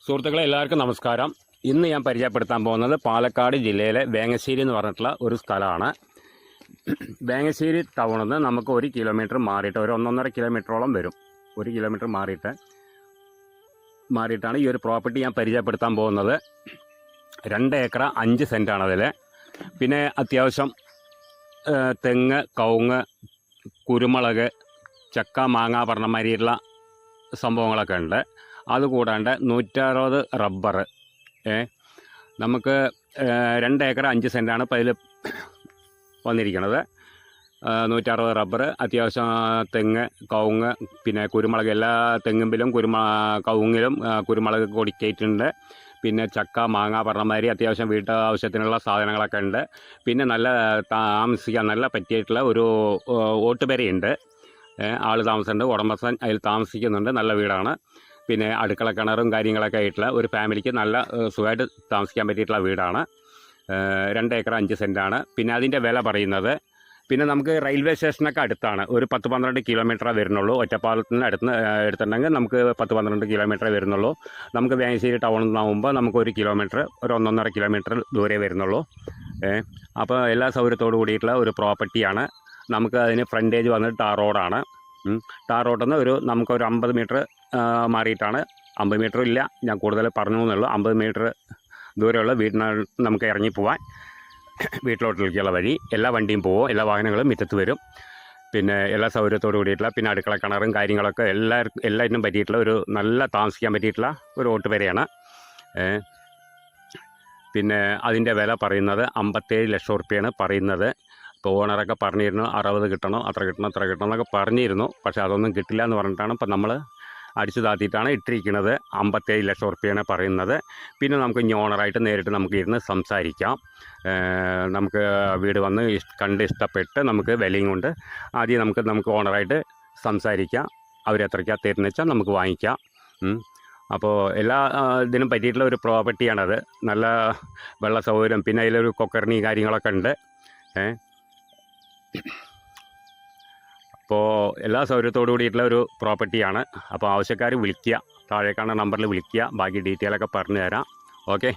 സുഹൃത്തുക്കളെ എല്ലാവർക്കും നമസ്കാരം. ഇന്ന് ഞാൻ പരിചയപ്പെടുത്താൻ പോകുന്നത് പാലക്കാട് ജില്ലയിലെ വേങ്ങശ്ശേരി എന്ന് പറഞ്ഞിട്ടുള്ള ഒരു സ്ഥലമാണ്. വേങ്ങശ്ശേരി ടൗണിൽ നിന്ന് നമുക്ക് 1 കിലോമീറ്റർ മാറിയിട്ട് ഒരു 1.5 കിലോമീറ്ററോളം വരും. 1 കിലോമീറ്റർ മാറിയിട്ടാണ് ഈ ഒരു പ്രോപ്പർട്ടി ഞാൻ പരിചയപ്പെടുത്താൻ പോകുന്നത്. 2 ഏക്കർ 5 സെൻറ്റാണ് അതിൽ. പിന്നെ അത്യാവശ്യം തെങ്ങ്, കവുങ്ങ്, കുരുമുളക്, ചക്ക, മാങ്ങ പറഞ്ഞ മാതിരിയുള്ള സംഭവങ്ങളൊക്കെ ഉണ്ട്. അതുകൂടാണ്ട് 160 റബ്ബർ. നമുക്ക് 2 ഏക്കർ 5 സെൻറ്റാണ് ഇപ്പോൾ അതിൽ വന്നിരിക്കുന്നത്. 160 റബ്ബർ, അത്യാവശ്യം തെങ്ങ്, കവുങ്ങ്, പിന്നെ കുരുമുളക്. എല്ലാ തെങ്ങുമ്പിലും കവുങ്ങിലും കുരുമുളക് കൊടിക്കേറ്റുണ്ട്. പിന്നെ ചക്ക, മാങ്ങ പറഞ്ഞ മാതിരി അത്യാവശ്യം വീട്ടാവശ്യത്തിനുള്ള സാധനങ്ങളൊക്കെ ഉണ്ട്. പിന്നെ നല്ല താമസിക്കാൻ നല്ല പറ്റിയിട്ടുള്ള ഒരു ഓട്ടുപെരയുണ്ട്. ആൾ താമസമുണ്ട്, ഉടമസ്ഥൻ അതിൽ താമസിക്കുന്നുണ്ട്. നല്ല വീടാണ്. പിന്നെ അടുക്കള കിണറും കാര്യങ്ങളൊക്കെ ആയിട്ടുള്ള ഒരു ഫാമിലിക്ക് നല്ല സുഖമായിട്ട് താമസിക്കാൻ പറ്റിയിട്ടുള്ള വീടാണ്. 2 ഏക്കർ 5 സെൻറ്റാണ്. പിന്നെ അതിൻ്റെ വില പറയുന്നത്, പിന്നെ നമുക്ക് റെയിൽവേ സ്റ്റേഷനൊക്കെ അടുത്താണ്. ഒരു 10-12 കിലോമീറ്ററേ വരുന്നുള്ളൂ. ഒറ്റപ്പാലത്തിന് എടുത്തിട്ടുണ്ടെങ്കിൽ നമുക്ക് 10-12 കിലോമീറ്ററേ വരുന്നുള്ളൂ. നമുക്ക് വേങ്ങശ്ശേരി ടൗണിൽ നിന്നാകുമ്പോൾ നമുക്ക് 1 കിലോമീറ്റർ, ഒരു 1.5 കിലോമീറ്റർ ദൂരെ വരുന്നുള്ളൂ. അപ്പോൾ എല്ലാ സൗകര്യത്തോടു കൂടിയിട്ടുള്ള ഒരു പ്രോപ്പർട്ടിയാണ്. നമുക്ക് അതിന് ഫ്രണ്ടേജ് വന്നിട്ട് ടാർ റോഡാണ്. ടാർ റോഡിൽ നിന്ന് നമുക്കൊരു 50 മീറ്റർ മാറിയിട്ടാണ്. 50 മീറ്റർ ഇല്ല, ഞാൻ കൂടുതൽ പറഞ്ഞു എന്നുള്ളൂ. 50 മീറ്റർ ദൂരമുള്ള വീടിന് നമുക്ക് ഇറങ്ങിപ്പോവാൻ, വീട്ടിലോട്ടിലേക്കുള്ള വഴി. എല്ലാ വണ്ടിയും പോവും, എല്ലാ വാഹനങ്ങളും മുറ്റത്ത് വരും. പിന്നെ എല്ലാ സൗകര്യത്തോടു കൂടിയിട്ടുള്ള, പിന്നെ അടുക്കള കിണറും കാര്യങ്ങളൊക്കെ എല്ലാറ്റിനും പറ്റിയിട്ടുള്ള ഒരു നല്ല താമസിക്കാൻ പറ്റിയിട്ടുള്ള ഒരു ഓട്ടുപെരയാണ്. പിന്നെ അതിൻ്റെ വില പറയുന്നത് 57 ലക്ഷം റുപ്യയാണ് പറയുന്നത്. ഇപ്പോൾ ഓണറൊക്കെ പറഞ്ഞിരുന്നു 60 കിട്ടണം, അത്ര കിട്ടണം, ഇത്ര കിട്ടണം എന്നൊക്കെ പറഞ്ഞിരുന്നു. പക്ഷേ അതൊന്നും കിട്ടില്ല എന്ന് പറഞ്ഞിട്ടാണ് ഇപ്പം നമ്മൾ അടിച്ചു താത്തിയിട്ടാണ് ഇട്ടിരിക്കുന്നത്. 57 ലക്ഷം റുപ്യയാണ് പറയുന്നത്. പിന്നെ നമുക്ക് ഇനി ഓണറായിട്ട് നേരിട്ട് നമുക്ക് ഇരുന്ന് സംസാരിക്കാം. നമുക്ക് വീട് വന്ന് കണ്ട് ഇഷ്ടപ്പെട്ട് നമുക്ക് വിലയും കൊണ്ട് ആദ്യം നമുക്ക് ഓണറായിട്ട് സംസാരിക്കാം. അവരെത്രയ്ക്കാണ് തരുന്നത് വെച്ചാൽ നമുക്ക് വാങ്ങിക്കാം. അപ്പോൾ എല്ലാ ഇതിനും പറ്റിയിട്ടുള്ള ഒരു പ്രോപ്പർട്ടിയാണത്. നല്ല വെള്ള സൗകര്യം, പിന്നെ അതിലൊരു കൊക്കർണി കാര്യങ്ങളൊക്കെ ഉണ്ട്. അപ്പോൾ എല്ലാ സൗകര്യത്തോടു കൂടിയിട്ടുള്ള ഒരു പ്രോപ്പർട്ടിയാണ്. അപ്പോൾ ആവശ്യക്കാർ വിളിക്കുക, താഴെ കാണുന്ന നമ്പറിൽ വിളിക്കുക. ബാക്കി ഡീറ്റെയിലൊക്കെ പറഞ്ഞു തരാം. ഓക്കെ.